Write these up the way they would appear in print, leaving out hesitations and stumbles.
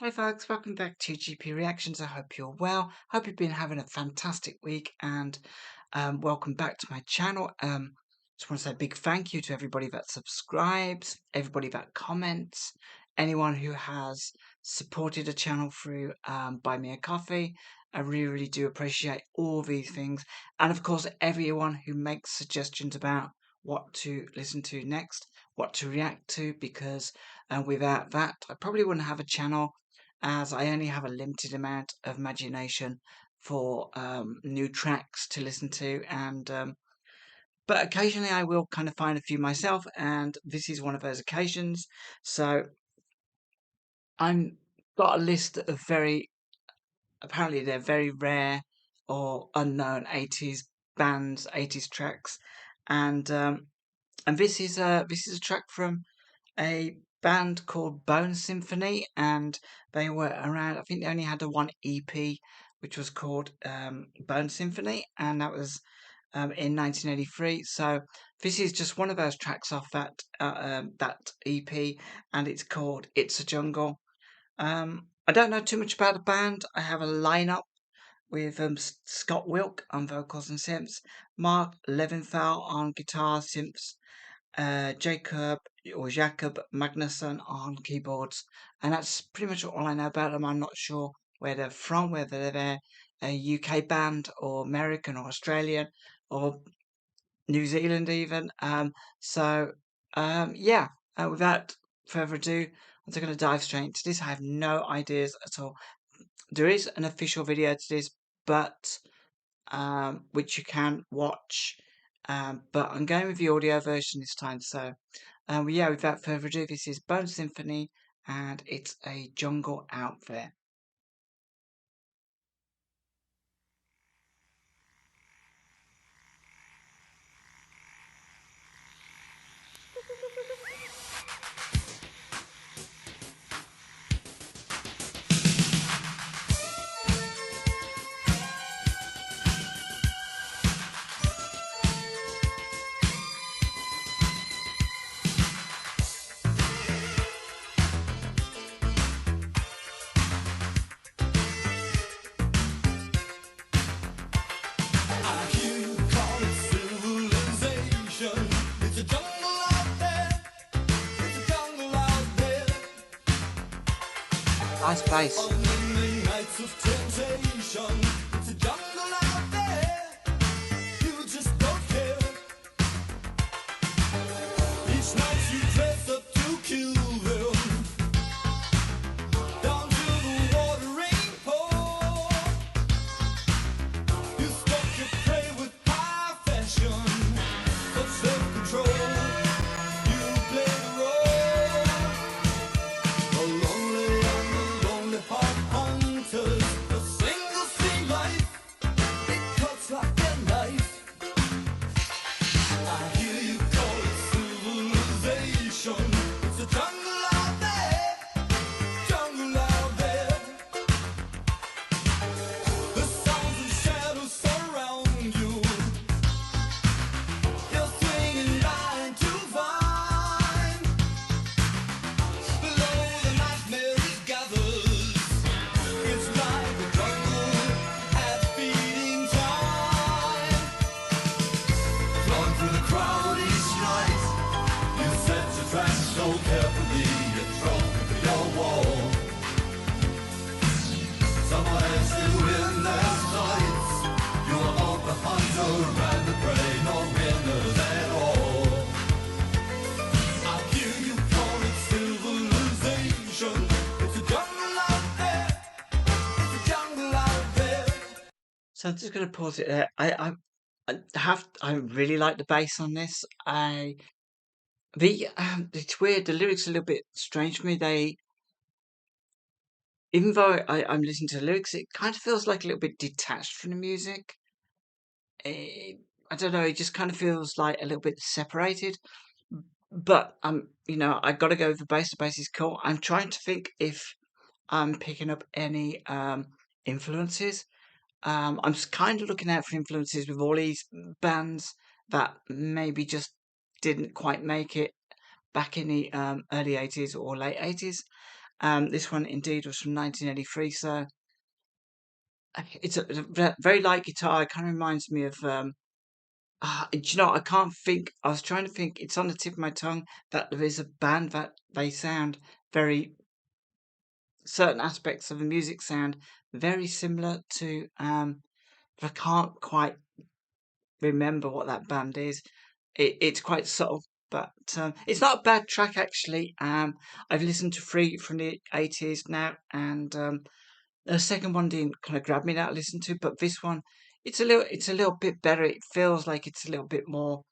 Hey folks, welcome back to GP Reactions. I hope you're well. Hope you've been having a fantastic week and welcome back to my channel. Just want to say a big thank you to everybody that subscribes, everybody that comments, anyone who has supported the channel through Buy Me a Coffee. I really do appreciate all these things. And of course, everyone who makes suggestions about what to listen to next, what to react to, because without that, I probably wouldn't have a channel, as I only have a limited amount of imagination for new tracks to listen to, and but occasionally I will kind of find a few myself, and this is one of those occasions. So I'm got a list of apparently they're very rare or unknown 80s bands, 80s tracks, and this is a track from a band called Bone Symphony, and they were around. I think they only had a one EP, which was called Bone Symphony, and that was in 1983. So this is just one of those tracks off that EP, and it's called "It's a Jungle." I don't know too much about the band. I have a lineup with Scott Wilk on vocals and synths, Mark Leventhal on guitar, synths, Jacob Magnusson on keyboards, and that's pretty much all I know about them. I'm not sure where they're from, whether they're a UK band or American or Australian or New Zealand even. Yeah. Without further ado, I'm just going to dive straight into this. I have no ideas at all. There is an official video to this, but which you can watch. But I'm going with the audio version this time. So, yeah, without further ado, this is Bone Symphony, and it's a jungle out there. Nice bass. So I'm just going to pause it there. I really like the bass on this. It's weird. The lyrics are a little bit strange for me. Even though I'm listening to the lyrics, it kind of feels like a little bit detached from the music. I don't know. It just kind of feels like a little bit separated. But I got to go with the bass. The bass is cool. I'm trying to think if I'm picking up any influences. I'm kind of looking out for influences with all these bands that maybe just didn't quite make it back in the early 80s or late 80s. This one indeed was from 1983, so it's a very light guitar. It kind of reminds me of do you know, I can't think. I was trying to think. It's on the tip of my tongue that there is a band that they sound very certain aspects of the music sound very similar to. But I can't quite remember what that band is. It's quite subtle, but it's not a bad track actually. I've listened to three from the 80s now, and the second one didn't kind of grab me that I listened to, but this one, it's a little bit better. It feels like it's a little bit more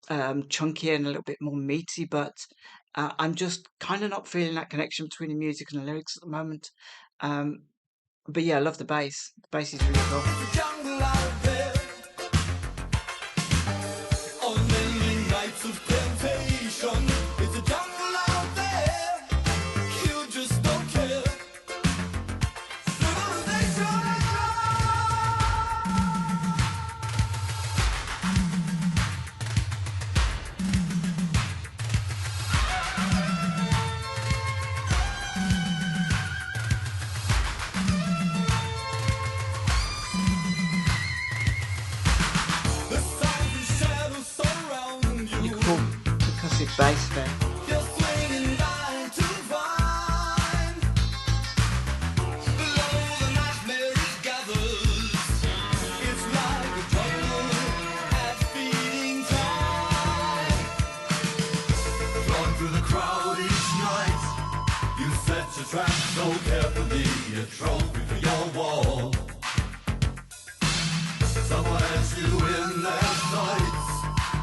chunkier and a little bit more meaty, but I'm just kind of not feeling that connection between the music and the lyrics at the moment. Um, but yeah, I love the bass. The bass is really cool. It's a jungle out there, on many nights of temptation. It's a jungle out there, you just don't care. Civilization. The sounds and shadows surround You you. could call percussive bass there. You're swinging line to vine. Below the nightmare gathers. It's like a jungle at feeding time. Run through the crowd each night. You set your trap so carefully, a trophy for your wall. Someone has you in their sights.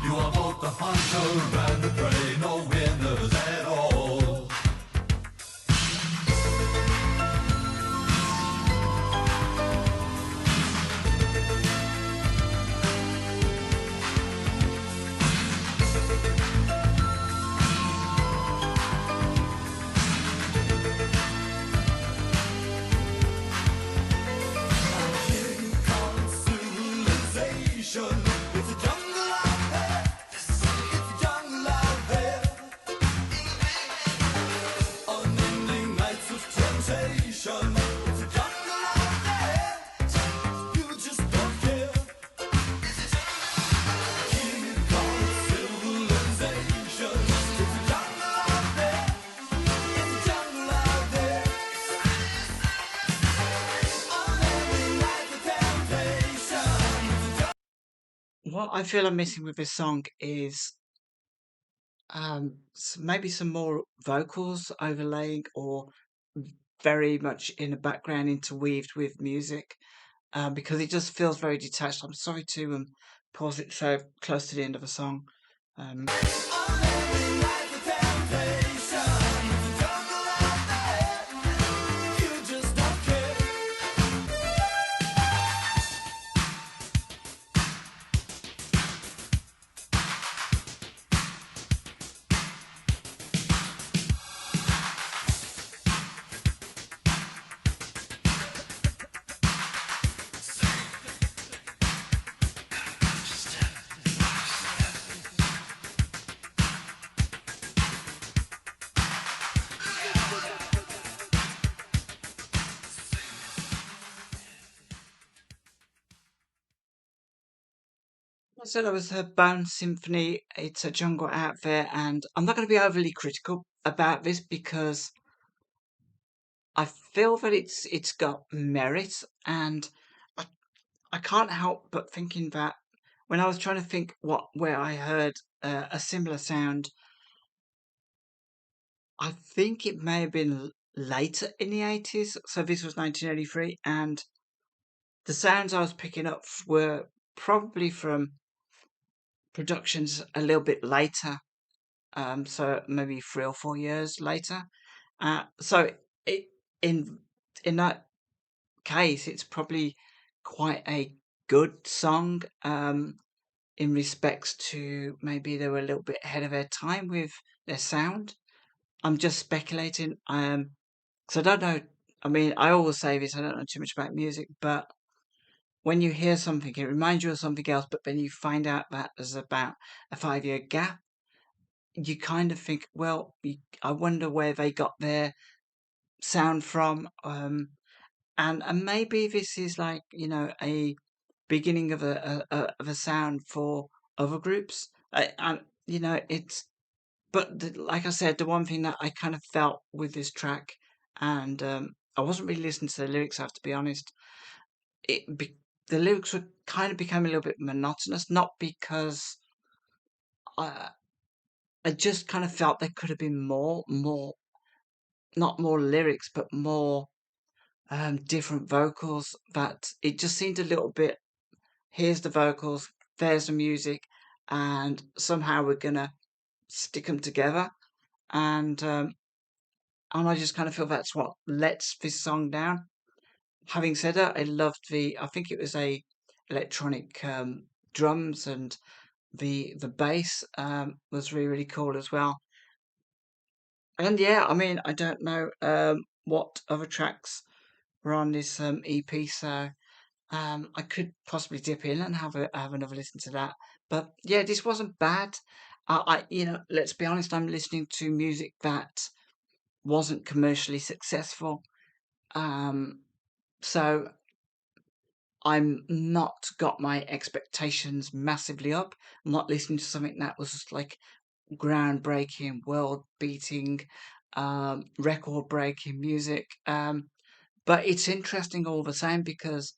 You are both the hunter and the prey, no winners at all. Civilization. It's a jungle out there. It's a jungle out there. Unending nights of temptation. It's a jungle out there. You just don't care. Keep calm, civilization. It's a jungle out there. It's a jungle out there. Unending nights of temptation. What I feel I'm missing with this song is maybe some more vocals overlaying or very much in the background interweaved with music because it just feels very detached. I'm sorry to pause it so close to the end of a song. Um, Unending nights of temptation. It's a jungle out there. You just don't care. I said I was her band Symphony. It's a jungle out there, and I'm not going to be overly critical about this because I feel that it's got merit, and I, I can't help but thinking that when I was trying to think where I heard a similar sound, I think it may have been later in the 80s. So this was 1983, and the sounds I was picking up were probably from productions a little bit later, so maybe 3 or 4 years later. So it in in that case, it's probably quite a good song. In respects to maybe they were a little bit ahead of their time with their sound. I'm just speculating. 'Cause I don't know. I mean, I always say this. I don't know too much about music, but when you hear something, it reminds you of something else. But then you find out that there's about a 5 year gap. You kind of think, well, I wonder where they got sound from. And maybe this is like, a beginning of of a sound for other groups. And it's but like I said, the one thing that I kind of felt with this track, and I wasn't really listening to the lyrics, I have to be honest. It be, the lyrics were kind of becoming a little bit monotonous, not because I I just kind of felt there could have been more, not more lyrics, but more different vocals. That it just seemed a little bit. Here's the vocals, there's the music, and somehow we're gonna stick them together. And I just kind of feel that's what lets this song down. Having said that, I loved I think it was a electronic drums, and the bass was really, really cool as well. And yeah, I mean, I don't know what other tracks were on this EP, so I could possibly dip in and have another listen to that. But yeah, this wasn't bad. Let's be honest, I'm listening to music that wasn't commercially successful. Um, so I'm not got my expectations massively up. I'm not listening to something that was just like groundbreaking, world beating, record breaking music. But it's interesting all the same because,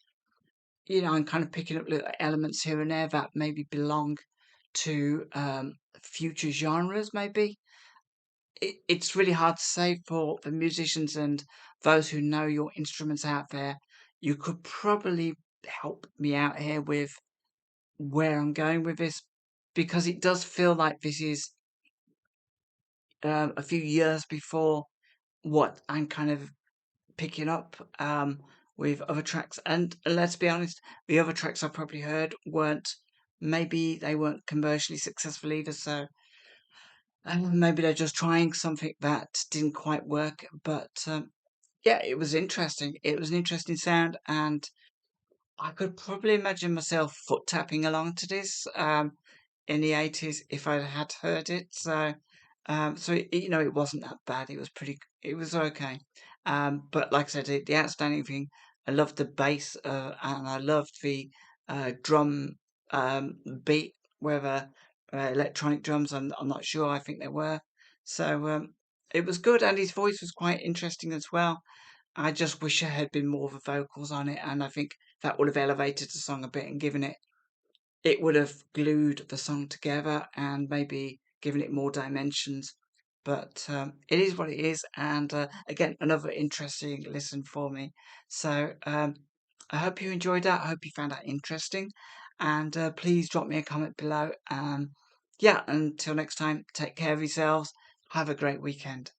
I'm kind of picking up little elements here and there that maybe belong to future genres, maybe. It's really hard to say for the musicians and those who know your instruments out there. You could probably help me out here with where I'm going with this, because it does feel like this is a few years before what I'm kind of picking up with other tracks. And let's be honest, the other tracks I probably heard maybe they weren't commercially successful either. So maybe they're just trying something that didn't quite work. But yeah, it was interesting. It was an interesting sound, and I could probably imagine myself foot tapping along to this in the 80s if I had heard it. So it wasn't that bad. It was okay. But like I said, the outstanding thing, I loved the bass and I loved the drum beat, whether electronic drums, I'm not sure. I think they were. So it was good, and his voice was quite interesting as well. I just wish there had been more of the vocals on it, and I think that would have elevated the song a bit and given it would have glued the song together and maybe given it more dimensions. But it is what it is, and again, another interesting listen for me. So I hope you enjoyed that. I hope you found that interesting, and please drop me a comment below. Yeah, until next time, take care of yourselves. Have a great weekend.